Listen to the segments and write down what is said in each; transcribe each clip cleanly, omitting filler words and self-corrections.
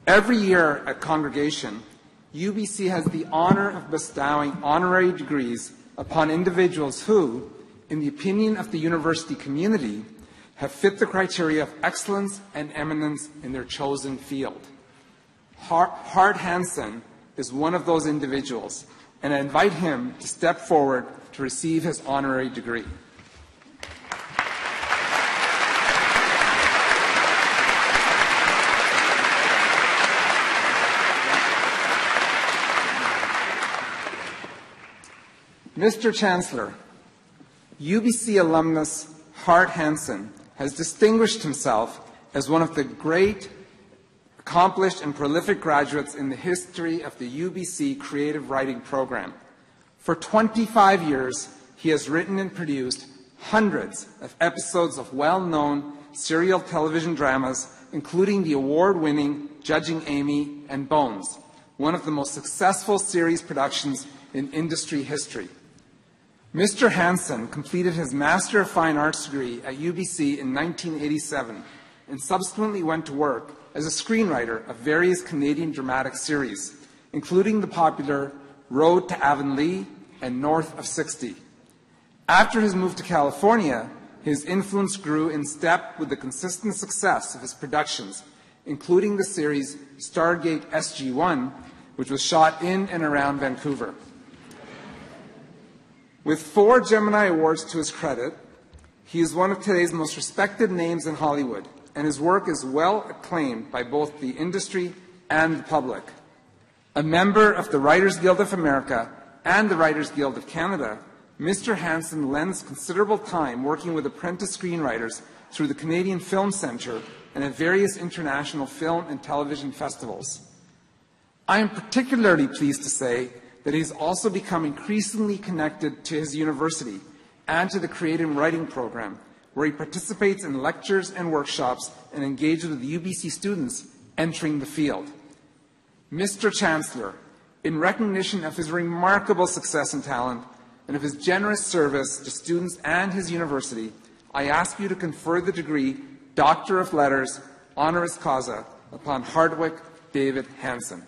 Every year at Congregation, UBC has the honor of bestowing honorary degrees upon individuals who, in the opinion of the university community, have fit the criteria of excellence and eminence in their chosen field. Hart Hanson is one of those individuals, and I invite him to step forward to receive his honorary degree. Mr. Chancellor, UBC alumnus Hart Hanson has distinguished himself as one of the great, accomplished, and prolific graduates in the history of the UBC Creative Writing Program. For 25 years, he has written and produced hundreds of episodes of well-known serial television dramas, including the award-winning Judging Amy and Bones, one of the most successful series productions in industry history. Mr. Hanson completed his Master of Fine Arts degree at UBC in 1987 and subsequently went to work as a screenwriter of various Canadian dramatic series, including the popular Road to Avonlea and North of 60. After his move to California, his influence grew in step with the consistent success of his productions, including the series Stargate SG-1, which was shot in and around Vancouver. With 4 Gemini Awards to his credit, he is one of today's most respected names in Hollywood, and his work is well acclaimed by both the industry and the public. A member of the Writers Guild of America and the Writers Guild of Canada, Mr. Hanson lends considerable time working with apprentice screenwriters through the Canadian Film Centre and at various international film and television festivals. I am particularly pleased to say that he has also become increasingly connected to his university and to the Creative Writing Program, where he participates in lectures and workshops and engages with UBC students entering the field. Mr. Chancellor, in recognition of his remarkable success and talent and of his generous service to students and his university, I ask you to confer the degree Doctor of Letters, honoris causa, upon Hardwick David Hanson.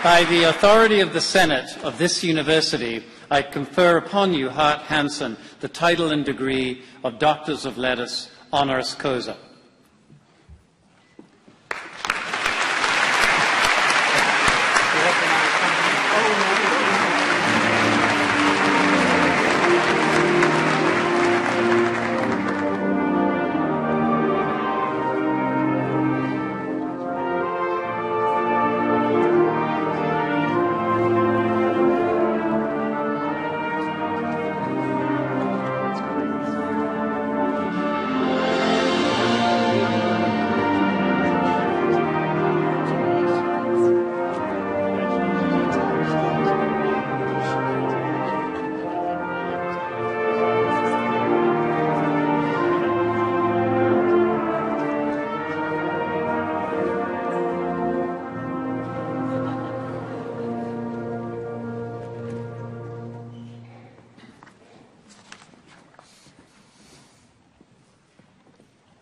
By the authority of the Senate of this university, I confer upon you, Hart Hanson, the title and degree of Doctors of Letters, honoris causa.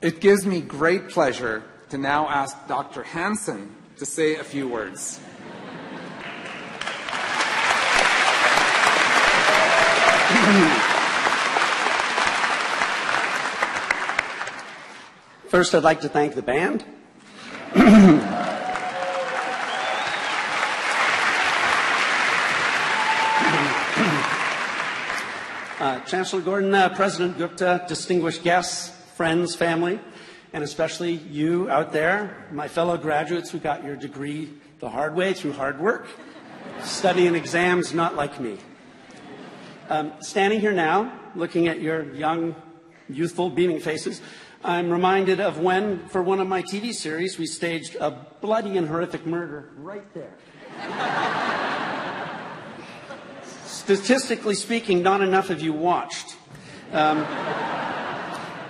It gives me great pleasure to now ask Dr. Hanson to say a few words. First, I'd like to thank the band. Chancellor Gordon, President Gupta, distinguished guests, friends, family, and especially you out there, my fellow graduates who got your degree the hard way through hard work, studying exams not like me. Standing here now, looking at your young, youthful, beaming faces, I'm reminded of when, for one of my TV series, we staged a bloody and horrific murder right there. Statistically speaking, not enough of you watched.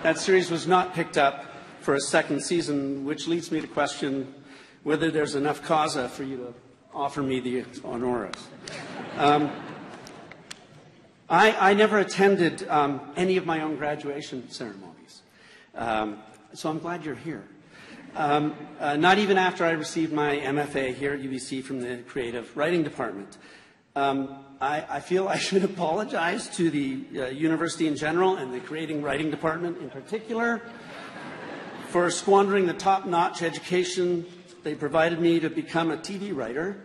That series was not picked up for a second season, which leads me to question whether there's enough causa for you to offer me the honoris. I never attended any of my own graduation ceremonies, so I'm glad you're here. Not even after I received my MFA here at UBC from the Creative Writing Department. I feel I should apologize to the university in general and the Creative Writing Department in particular for squandering the top-notch education they provided me to become a TV writer.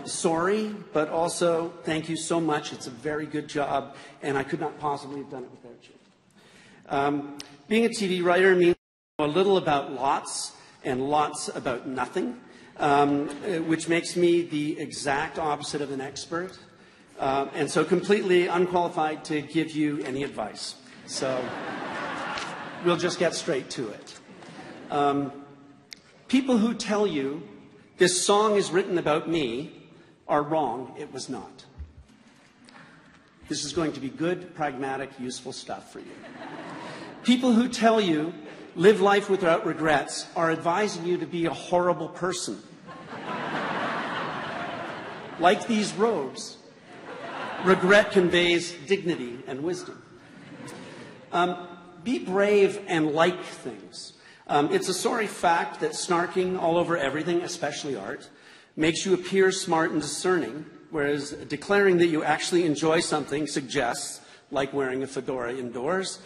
Sorry, but also thank you so much. It's a very good job, and I could not possibly have done it without you. Being a TV writer means a little about lots and lots about nothing, which makes me the exact opposite of an expert, and so completely unqualified to give you any advice. So we'll just get straight to it. People who tell you this song is written about me are wrong. It was not. This is going to be good, pragmatic, useful stuff for you. People who tell you live life without regrets are advising you to be a horrible person. Like these robes, regret conveys dignity and wisdom. Be brave and like things. It's a sorry fact that snarking all over everything, especially art, makes you appear smart and discerning, whereas declaring that you actually enjoy something suggests, like wearing a fedora indoors,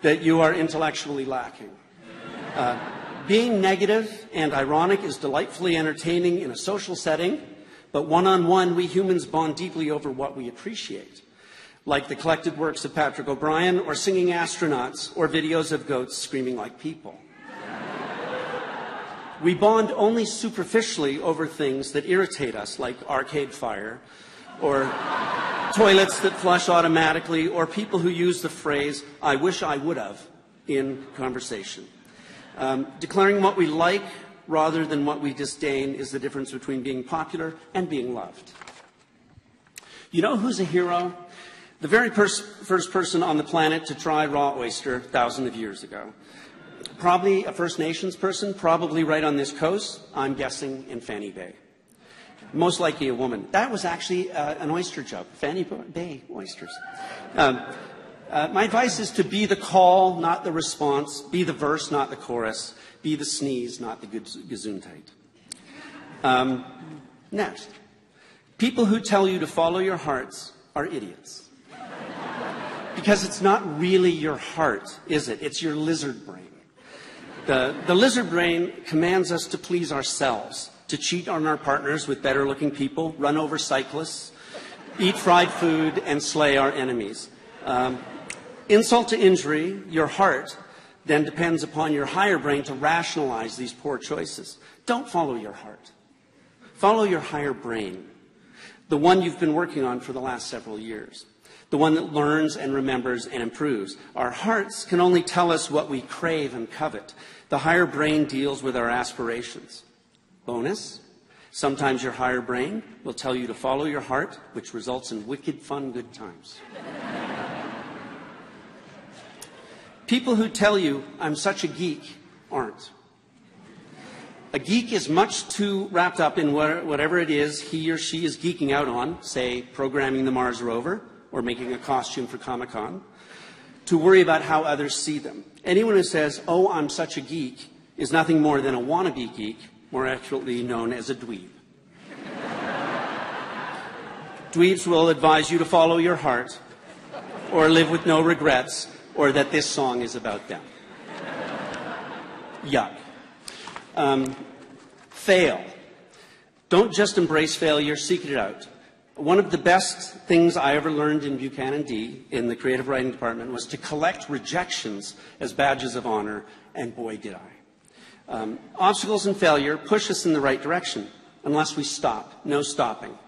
that you are intellectually lacking. Being negative and ironic is delightfully entertaining in a social setting, but one-on-one, we humans bond deeply over what we appreciate, like the collected works of Patrick O'Brien, or singing astronauts, or videos of goats screaming like people. We bond only superficially over things that irritate us, like arcade fire, or toilets that flush automatically, or people who use the phrase, "I wish I would have," in conversation. Declaring what we like rather than what we disdain is the difference between being popular and being loved. You know who's a hero? The very first person on the planet to try raw oyster thousands of years ago. Probably a First Nations person, probably right on this coast, I'm guessing in Fanny Bay. Most likely a woman. That was actually an oyster joke, Fanny Bay oysters. My advice is to be the call, not the response, be the verse, not the chorus, be the sneeze, not the gesundheit. Next, people who tell you to follow your hearts are idiots. Because it's not really your heart, is it? It's your lizard brain. The lizard brain commands us to please ourselves, to cheat on our partners with better-looking people, run over cyclists, eat fried food, and slay our enemies. Insult to injury, your heart then depends upon your higher brain to rationalize these poor choices. Don't follow your heart. Follow your higher brain, the one you've been working on for the last several years, the one that learns and remembers and improves. Our hearts can only tell us what we crave and covet. The higher brain deals with our aspirations. Bonus, sometimes your higher brain will tell you to follow your heart, which results in wicked fun good times. People who tell you, "I'm such a geek," aren't. A geek is much too wrapped up in whatever it is he or she is geeking out on, say, programming the Mars rover or making a costume for Comic-Con, to worry about how others see them. Anyone who says, "Oh, I'm such a geek," is nothing more than a wannabe geek, more accurately known as a dweeb. Dweebs will advise you to follow your heart, or live with no regrets, or that this song is about them. Yuck. Fail. Don't just embrace failure, seek it out. One of the best things I ever learned in Buchanan D, in the creative writing department, was to collect rejections as badges of honor, and boy did I. Obstacles and failure push us in the right direction, unless we stop. No stopping.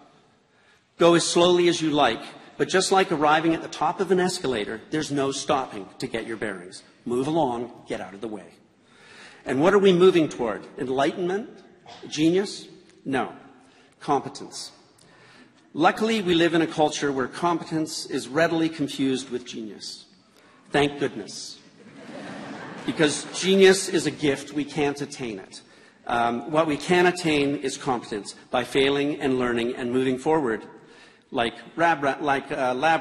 Go as slowly as you like, but just like arriving at the top of an escalator, there's no stopping to get your bearings. Move along, get out of the way. And what are we moving toward? Enlightenment? Genius? No. Competence. Luckily, we live in a culture where competence is readily confused with genius. Thank goodness. because genius is a gift. We can't attain it. What we can attain is competence by failing and learning and moving forward, like lab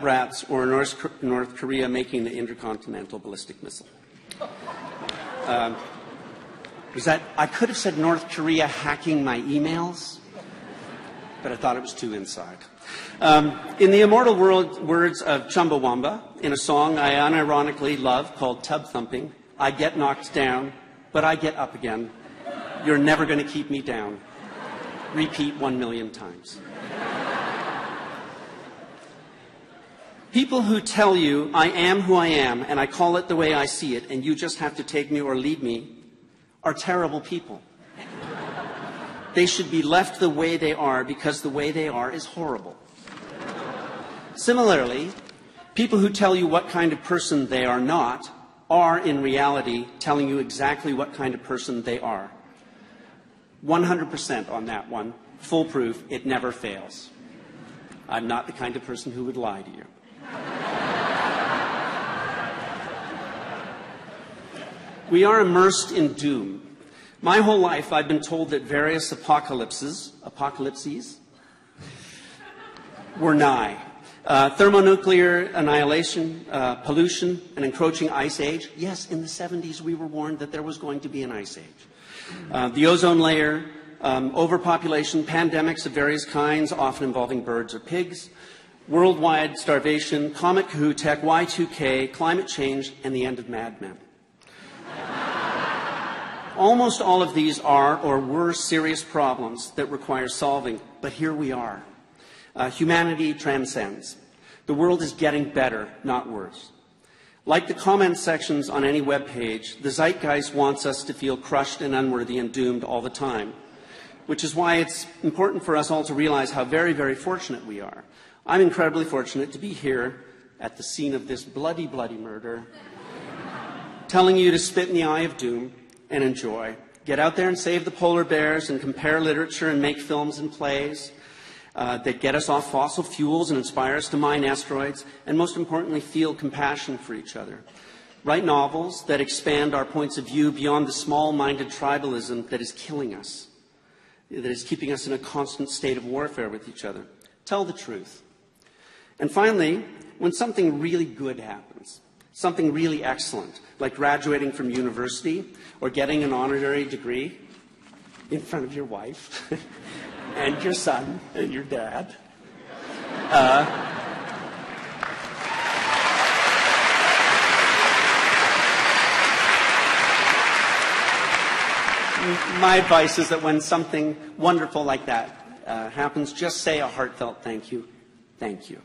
rats or North Korea making the intercontinental ballistic missile. I could have said North Korea hacking my emails, but I thought it was too inside. In the immortal words of Chumbawamba, in a song I unironically love called Tub Thumping, I get knocked down, but I get up again. You're never going to keep me down. Repeat 1 million times. People who tell you, I am who I am, and I call it the way I see it, and you just have to take me or leave me, are terrible people. They should be left the way they are because the way they are is horrible. Similarly, people who tell you what kind of person they are not are, in reality, telling you exactly what kind of person they are. 100% on that one. Foolproof. It never fails. I'm not the kind of person who would lie to you. We are immersed in doom. My whole life, I've been told that various apocalypses were nigh. Thermonuclear annihilation, pollution, an encroaching ice age. Yes, in the 70s we were warned that there was going to be an ice age. The ozone layer, overpopulation, pandemics of various kinds, often involving birds or pigs, worldwide starvation, Comet Kahootek, Y2K, climate change, and the end of Mad Men. Almost all of these are or were serious problems that require solving, but here we are. Humanity transcends. The world is getting better, not worse. Like the comment sections on any web page, the zeitgeist wants us to feel crushed and unworthy and doomed all the time, which is why it's important for us all to realize how very, very fortunate we are. I'm incredibly fortunate to be here at the scene of this bloody, bloody murder, telling you to spit in the eye of doom and enjoy. Get out there and save the polar bears and compare literature and make films and plays that get us off fossil fuels and inspire us to mine asteroids, and most importantly, feel compassion for each other. Write novels that expand our points of view beyond the small-minded tribalism that is killing us, that is keeping us in a constant state of warfare with each other. Tell the truth. And finally, when something really good happens, something really excellent, like graduating from university or getting an honorary degree in front of your wife and your son and your dad, my advice is that when something wonderful like that happens, just say a heartfelt thank you. Thank you.